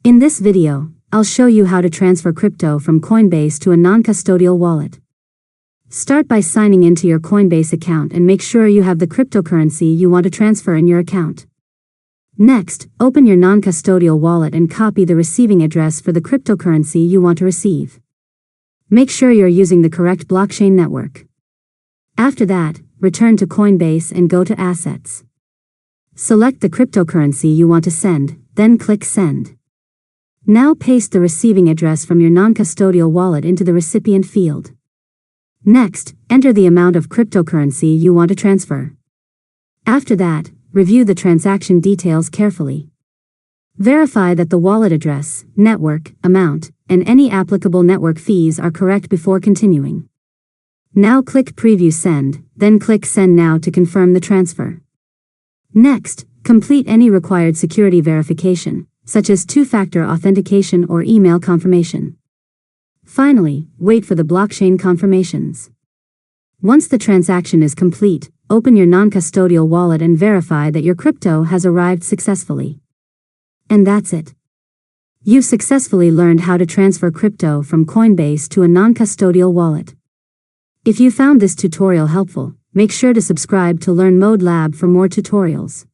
In this video, I'll show you how to transfer crypto from Coinbase to a non-custodial wallet. Start by signing into your Coinbase account and make sure you have the cryptocurrency you want to transfer in your account. Next, open your non-custodial wallet and copy the receiving address for the cryptocurrency you want to receive. Make sure you're using the correct blockchain network. After that, return to Coinbase and go to Assets. Select the cryptocurrency you want to send, then click Send. Now paste the receiving address from your non-custodial wallet into the recipient field. Next, enter the amount of cryptocurrency you want to transfer. After that, review the transaction details carefully. Verify that the wallet address, network, amount, and any applicable network fees are correct before continuing. Now click Preview Send, then click Send Now to confirm the transfer. Next, complete any required security verification, such as two-factor authentication or email confirmation. Finally, wait for the blockchain confirmations. Once the transaction is complete, open your non-custodial wallet and verify that your crypto has arrived successfully. And that's it. You've successfully learned how to transfer crypto from Coinbase to a non-custodial wallet. If you found this tutorial helpful, make sure to subscribe to Learn Mode Lab for more tutorials.